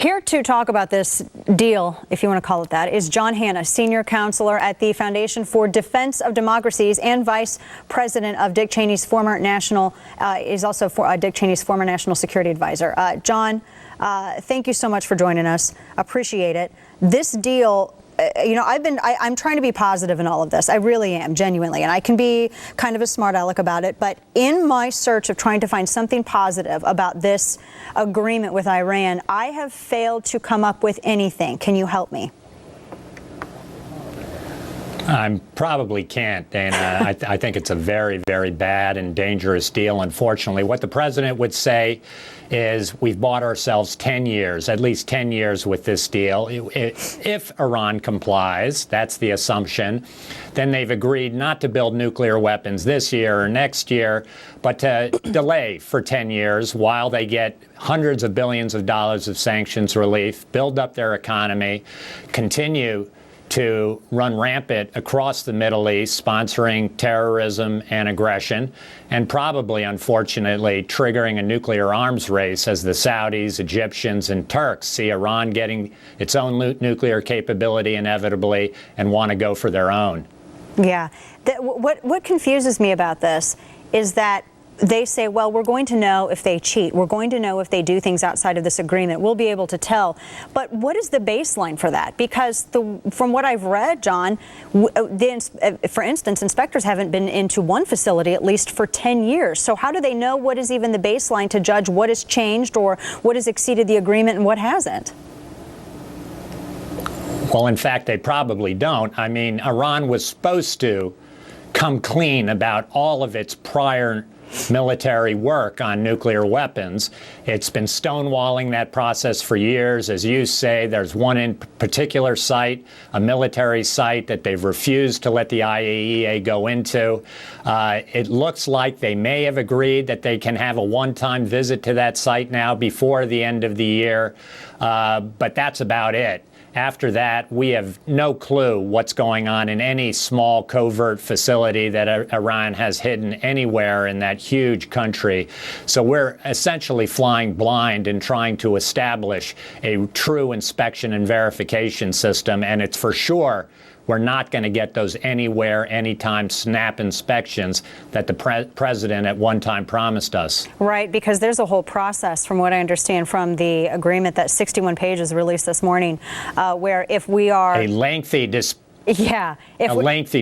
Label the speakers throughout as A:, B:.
A: Here to talk about this deal, if you want to call it that, is John Hanna, senior counselor at the Foundation for Defense of Democracies and vice president of Dick Cheney's former national, is also Dick Cheney's former national security advisor. John, thank you so much for joining us. Appreciate it. This deal, I'm trying to be positive in all of this. I really am, genuinely. And I can be kind of a smart aleck about it. But in my search of trying to find something positive about this agreement with Iran, I have failed to come up with anything. Can you help me?
B: I probably can't, Dana. I think it's a very, very bad and dangerous deal, unfortunately. What the president would say is we've bought ourselves 10 years, at least 10 years with this deal. If Iran complies, that's the assumption, then they've agreed not to build nuclear weapons this year or next year, but to delay for 10 years while they get hundreds of billions of dollars of sanctions relief, build up their economy, continue to run rampant across the Middle East, sponsoring terrorism and aggression, and probably, unfortunately, triggering a nuclear arms race as the Saudis, Egyptians, and Turks see Iran getting its own nuclear capability inevitably and want to go for their own.
A: Yeah. What confuses me about this is that they say, well, we're going to know if they cheat. We're going to know if they do things outside of this agreement. We'll be able to tell. But what is the baseline for that? Because from what I've read, John, for instance, inspectors haven't been into one facility at least for 10 years. So how do they know what is even the baseline to judge what has changed or what has exceeded the agreement and what hasn't?
B: Well, in fact, they probably don't. I mean, Iran was supposed to come clean about all of its prior military work on nuclear weapons. It's been stonewalling that process for years. As you say, there's one in particular site, a military site, that they've refused to let the IAEA go into. It looks like they may have agreed that they can have a one-time visit to that site now before the end of the year, but that's about it. After that, we have no clue what's going on in any small covert facility that Iran has hidden anywhere in that huge country. So we're essentially flying blind and trying to establish a true inspection and verification system. And it's for sure we're not going to get those anywhere, anytime snap inspections that the president at one time promised us.
A: Right, because there's a whole process, from what I understand from the agreement, that 61 pages released this morning, where if we are
B: a lengthy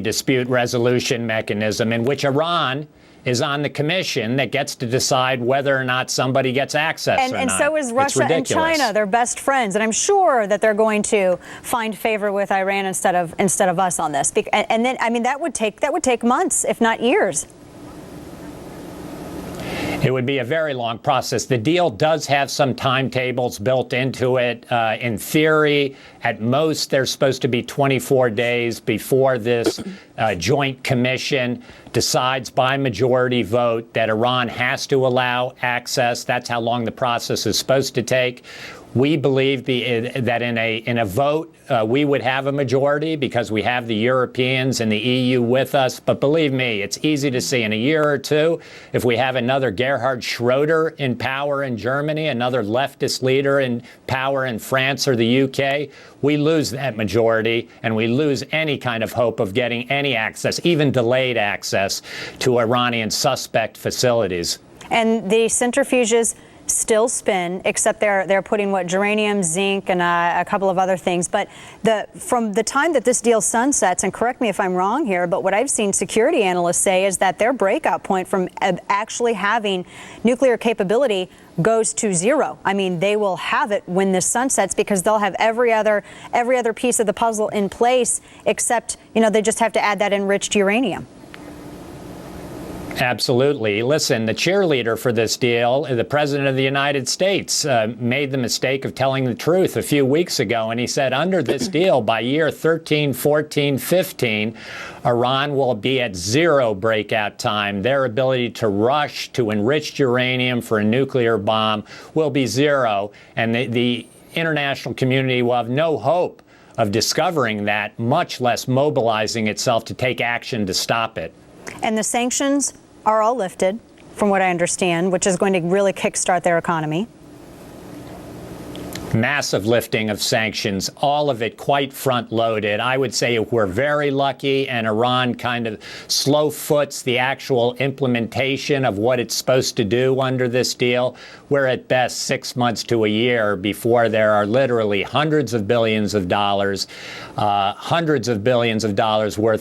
B: dispute resolution mechanism in which Iran is on the commission that gets to decide whether or not somebody gets access or not.
A: And so is Russia and China. They're best friends. And I'm sure that they're going to find favor with Iran instead of us on this. And then, I mean, that would take months, if not years.
B: It would be a very long process. The deal does have some timetables built into it. In theory, at most, there's supposed to be 24 days before this joint commission decides by majority vote that Iran has to allow access. That's how long the process is supposed to take. We believe that in a vote, we would have a majority because we have the Europeans and the EU with us. But believe me, it's easy to see in a year or two, if we have another Gerhard Schroeder in power in Germany, another leftist leader in power in France or the UK, we lose that majority and we lose any kind of hope of getting any access, even delayed access, to Iranian suspect facilities. And
A: the centrifuges still spin, except they're putting geranium, zinc, and a couple of other things. But from the time that this deal sunsets, and correct me if I'm wrong here, but what I've seen security analysts say is that their breakout point from actually having nuclear capability goes to zero. I mean, they will have it when this sunsets because they'll have every other piece of the puzzle in place, except, they just have to add that enriched uranium.
B: Absolutely. Listen, the cheerleader for this deal, the President of the United States, made the mistake of telling the truth a few weeks ago. And he said under this deal, by year 13, 14, 15, Iran will be at zero breakout time. Their ability to rush to enriched uranium for a nuclear bomb will be zero. And the international community will have no hope of discovering that, much less mobilizing itself to take action to stop it.
A: And the sanctions are all lifted, from what I understand, which is going to really kickstart their economy.
B: massive lifting of sanctions, all of it quite front-loaded. I would say we're very lucky, and Iran kind of slow foots the actual implementation of what it's supposed to do under this deal. We're at best 6 months to a year before there are literally hundreds of billions of dollars worth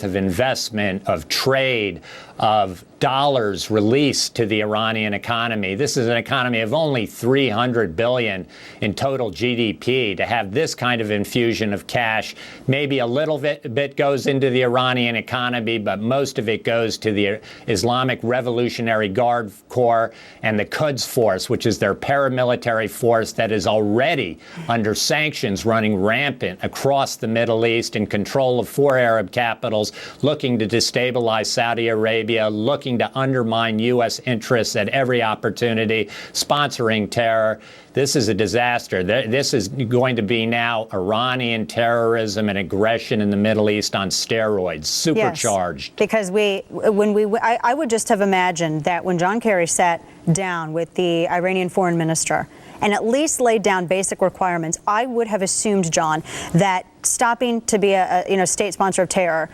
B: of investment, of trade, of dollars released to the Iranian economy. This is an economy of only 300 billion in total GDP. To have this kind of infusion of cash, maybe a little bit goes into the Iranian economy, but most of it goes to the Islamic Revolutionary Guard Corps and the Quds Force, which is their paramilitary force that is already under sanctions running rampant across the Middle East, in control of 4 Arab capitals, looking to destabilize Saudi Arabia, looking to undermine U.S. interests at every opportunity, sponsoring terror. This is a disaster. This is going to be now Iranian terrorism and aggression in the Middle East on steroids, supercharged.
A: Yes, because I would just have imagined that when John Kerry sat down with the Iranian foreign minister and at least laid down basic requirements, I would have assumed, John, that stopping to be a state sponsor of terror,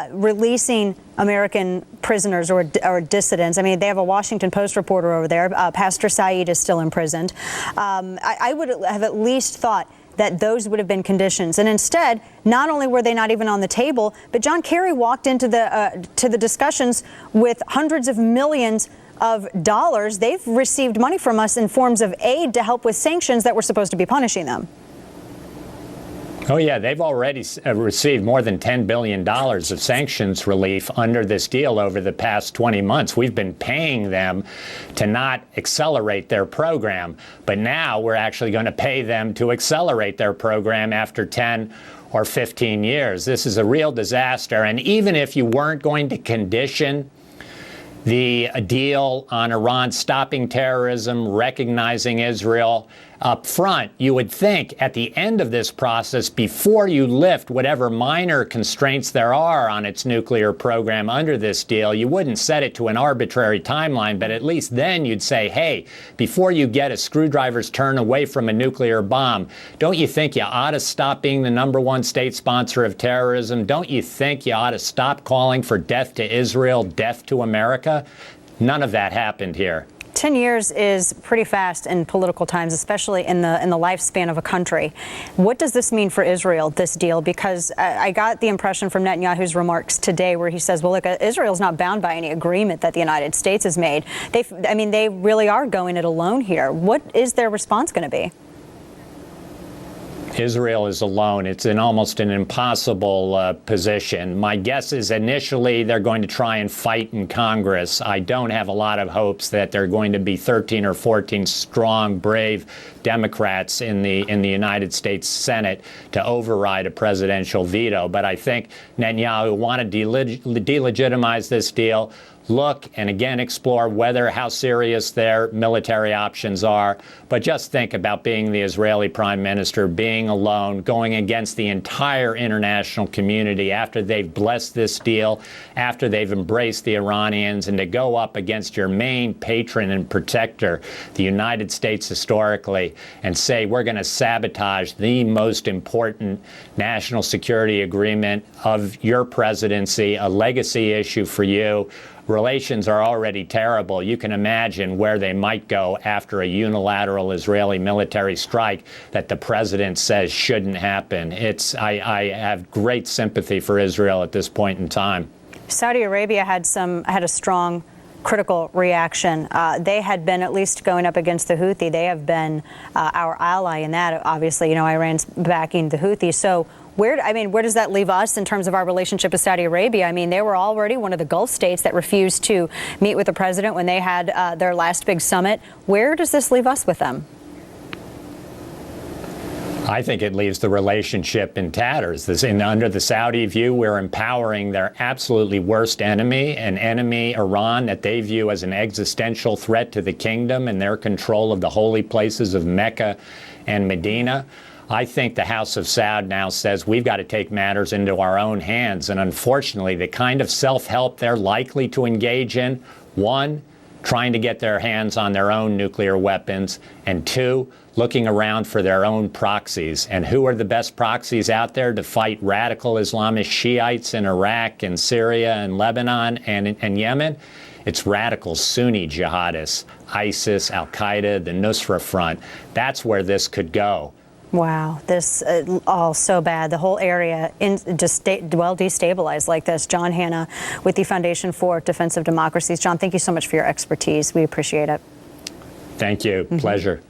A: releasing American prisoners or dissidents. I mean, they have a Washington Post reporter over there. Pastor Saeed is still imprisoned. I would have at least thought that those would have been conditions. And instead, not only were they not even on the table, but John Kerry walked into the discussions with hundreds of millions of dollars. They've received money from us in forms of aid to help with sanctions that were supposed to be punishing them.
B: Oh, yeah, they've already received more than $10 billion of sanctions relief under this deal over the past 20 months. We've been paying them to not accelerate their program, but now we're actually going to pay them to accelerate their program after 10 or 15 years. This is a real disaster. And even if you weren't going to condition the deal on Iran stopping terrorism, recognizing Israel up front, you would think at the end of this process, before you lift whatever minor constraints there are on its nuclear program under this deal, you wouldn't set it to an arbitrary timeline, but at least then you'd say, hey, before you get a screwdriver's turn away from a nuclear bomb, don't you think you ought to stop being the #1 state sponsor of terrorism? Don't you think you ought to stop calling for death to Israel, death to America? None of that happened here.
A: 10 years is pretty fast in political times, especially in the lifespan of a country. What does this mean for Israel, this deal? Because I got the impression from Netanyahu's remarks today where he says, well, look, Israel's not bound by any agreement that the United States has made. They really are going it alone here. What is their response going to be?
B: Israel is alone. It's in almost an impossible position. My guess is initially they're going to try and fight in Congress. I don't have a lot of hopes that there are going to be 13 or 14 strong, brave Democrats in the United States Senate to override a presidential veto. But I think Netanyahu wanted to delegitimize this deal, look and again explore how serious their military options are. But just think about being the Israeli prime minister, being alone, going against the entire international community after they've blessed this deal, after they've embraced the Iranians, and to go up against your main patron and protector, the United States historically, and say we're going to sabotage the most important national security agreement of your presidency, a legacy issue for you. Relations are already terrible. You can imagine where they might go after a unilateral Israeli military strike that the president says shouldn't happen. I have great sympathy for Israel at this point in time.
A: Saudi Arabia had a strong critical reaction. They had been at least going up against the Houthi. They have been our ally in that. Obviously, Iran's backing the Houthis. So where does that leave us in terms of our relationship with Saudi Arabia? I mean, they were already one of the Gulf states that refused to meet with the president when they had their last big summit. Where does this leave us with them?
B: I think it leaves the relationship in tatters. Under the Saudi view, we're empowering their absolutely worst enemy, an enemy, Iran, that they view as an existential threat to the kingdom and their control of the holy places of Mecca and Medina. I think the House of Saud now says we've got to take matters into our own hands. And unfortunately, the kind of self-help they're likely to engage in, one, trying to get their hands on their own nuclear weapons, and two, looking around for their own proxies. And who are the best proxies out there to fight radical Islamist Shiites in Iraq and Syria and Lebanon and Yemen? It's radical Sunni jihadists, ISIS, Al-Qaeda, the Nusra Front. That's where this could go.
A: Wow, this all so bad. The whole area destabilized like this. John Hannah with the Foundation for Defense of Democracies. John, thank you so much for your expertise. We appreciate it.
B: Thank you. Pleasure.